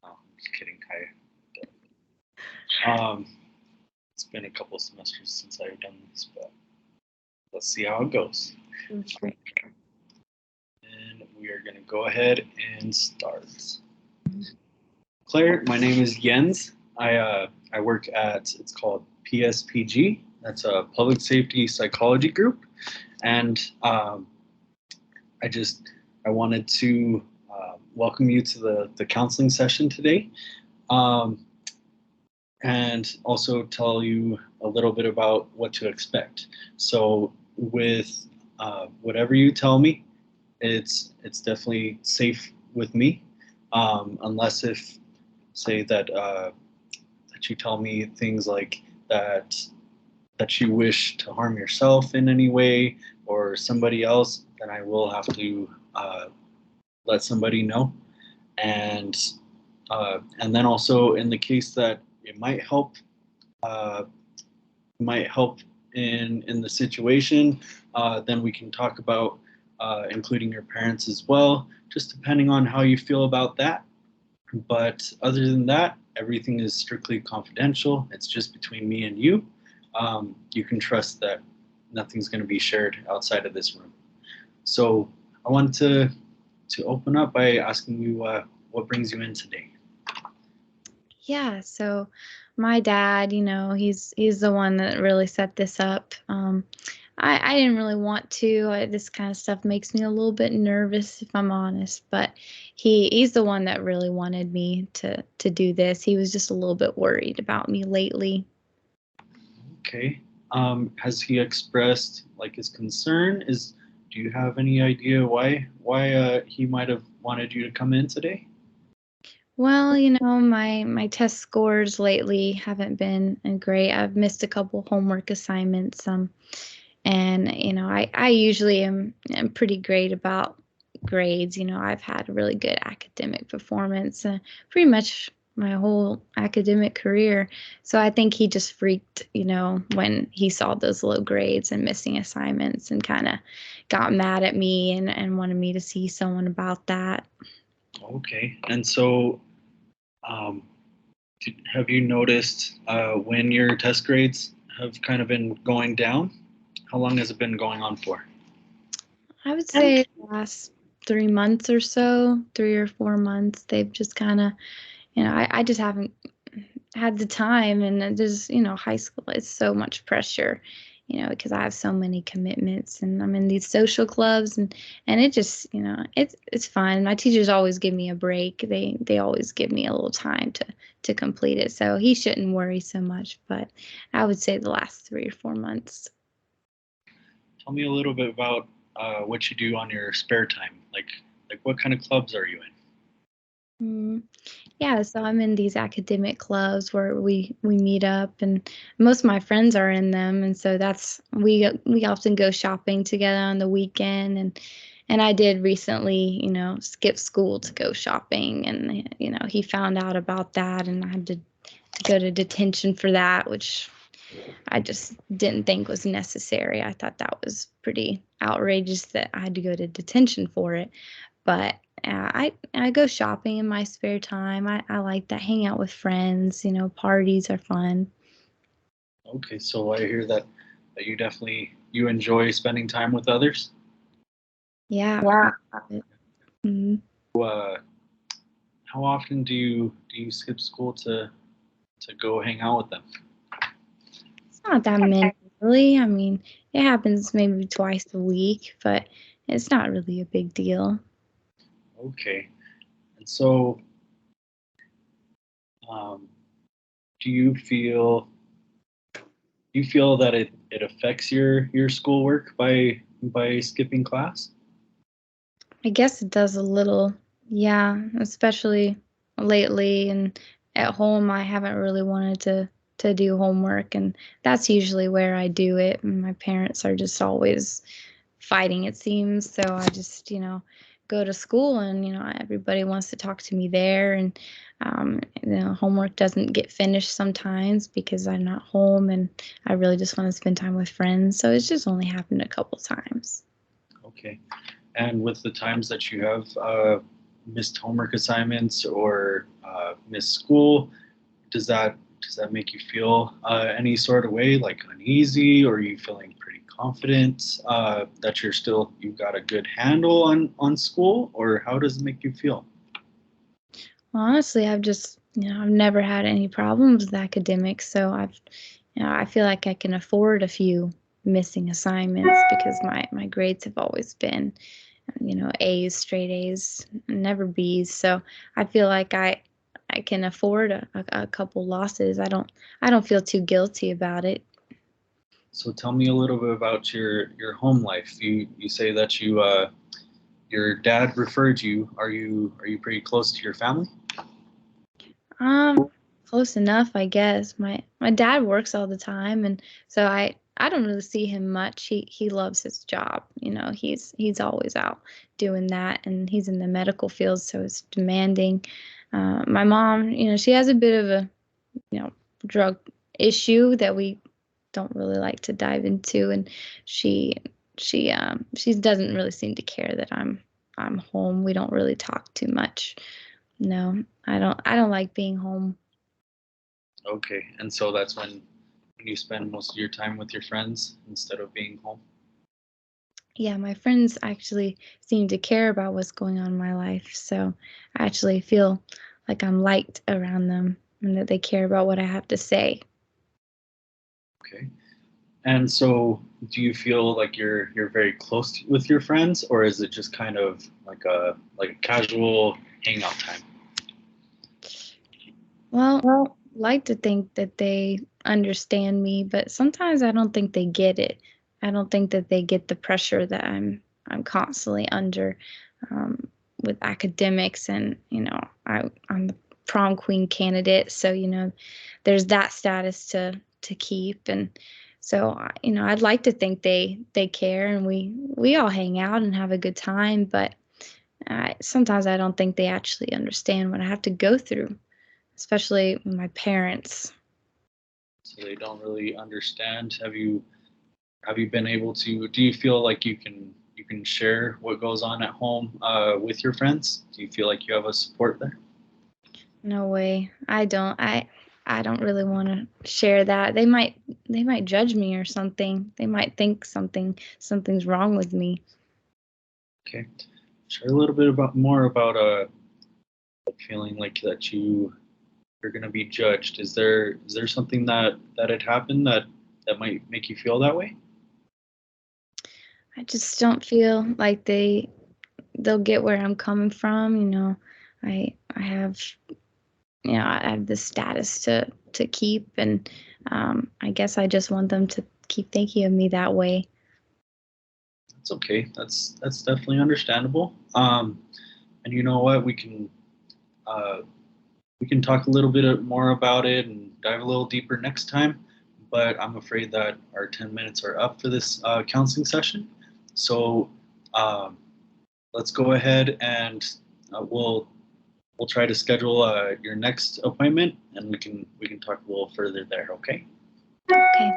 I'm just kidding. It's been a couple semesters since I've done this, but let's see how it goes. Great. And we are going to go ahead and start. Claire, my name is Jens. I work at, it's called PSPG. That's a public safety psychology group. And I wanted to welcome you to the counseling session today. And also tell you a little bit about what to expect. So with whatever you tell me, it's definitely safe with me, unless if say that you tell me things like that you wish to harm yourself in any way or somebody else, then I will have to let somebody know. And then also in the case that it might help in the situation, then we can talk about including your parents as well, just depending on how you feel about that. But other than that, everything is strictly confidential. It's just between me and you. You can trust that nothing's going to be shared outside of this room. So I wanted to open up by asking you what brings you in today. Yeah, so my dad, he's the one that really set this up. I didn't really want to. This kind of stuff makes me a little bit nervous, if I'm honest. But he's the one that really wanted me to do this. He was just a little bit worried about me lately. Okay. Has he expressed like his concern? Do you have any idea why he might have wanted you to come in today? Well, my test scores lately haven't been great. I've missed a couple homework assignments. And I usually am pretty great about grades. I've had a really good academic performance pretty much my whole academic career. So I think he just freaked, when he saw those low grades and missing assignments, and kind of got mad at me and wanted me to see someone about that. Okay. And so have you noticed when your test grades have kind of been going down? How long has it been going on for? I would say the last 3 months or so, 3 or 4 months, they've just kind of, I just haven't had the time. And there's, high school is so much pressure, because I have so many commitments, and I'm in these social clubs, and it just, it's fine. My teachers always give me a break. They always give me a little time to complete it. So he shouldn't worry so much, but I would say the last 3 or 4 months. Tell me a little bit about what you do on your spare time. Like what kind of clubs are you in? Mm, yeah, so I'm in these academic clubs where we meet up, and most of my friends are in them, and so we often go shopping together on the weekend, and I did recently, skip school to go shopping, and he found out about that, and I had to go to detention for that, which I just didn't think was necessary. I thought that was pretty outrageous that I had to go to detention for it. But I go shopping in my spare time. I like that. Hang out with friends. Parties are fun. Okay, so I hear that you definitely you enjoy spending time with others. Yeah. Yeah. Mhm. How often do you skip school to go hang out with them? It's not that many, really. I mean, it happens maybe twice a week, but it's not really a big deal. Okay, and so um, do you feel that it affects your schoolwork by skipping class? I guess it does a little. Yeah, especially lately, and at home I haven't really wanted to do homework, and that's usually where I do it. And my parents are just always fighting, it seems. So I just, go to school, and everybody wants to talk to me there, and homework doesn't get finished sometimes because I'm not home, and I really just want to spend time with friends. So it's just only happened a couple times. Okay, and with the times that you have missed homework assignments or miss school. Does that make you feel any sort of way, like uneasy, or are you feeling pretty confident that you've got a good handle on school, or how does it make you feel? Honestly, I've never had any problems with academics, so I feel like I can afford a few missing assignments because my grades have always been, A's, straight A's, never B's. So I feel like I can afford a couple losses. I don't feel too guilty about it. So tell me a little bit about your home life. You say that your dad referred you. Are you pretty close to your family? Um, Close enough, I guess. My dad works all the time, and so I don't really see him much. He loves his job. He's always out doing that, and he's in the medical field, so it's demanding. My mom, she has a bit of a you know drug issue that we don't really like to dive into, and she she doesn't really seem to care that I'm home. We don't really talk too much. No, I don't like being home. Okay, and so that's when you spend most of your time with your friends instead of being home. Yeah, my friends actually seem to care about what's going on in my life, so I actually feel like I'm liked around them and that they care about what I have to say. Okay. And so, do you feel like you're very close with your friends, or is it just kind of like a casual hangout time? Well, like to think that they understand me, but sometimes I don't think they get it. I don't think that they get the pressure that I'm constantly under, um, with academics, and I'm the prom queen candidate, so there's that status to keep, and so I'd like to think they care, and we all hang out and have a good time, but sometimes I don't think they actually understand what I have to go through, especially my parents. So they don't really understand. Have you been able to? Do you feel like you can share what goes on at home with your friends? Do you feel like you have a support there? No way. I don't really want to share that. They might judge me or something. They might think something's wrong with me. Okay. Share a little bit about more about feeling like that you're going to be judged. Is there something that had happened that might make you feel that way? I just don't feel like they'll get where I'm coming from. I have I have the status to keep, and I guess I just want them to keep thinking of me that way. It's okay. That's definitely understandable. And you know what? Uh, we can talk a little bit more about it and dive a little deeper next time. But I'm afraid that our 10 minutes are up for this counseling session. So um, let's go ahead and we'll try to schedule your next appointment, and we can talk a little further there. Okay. Okay.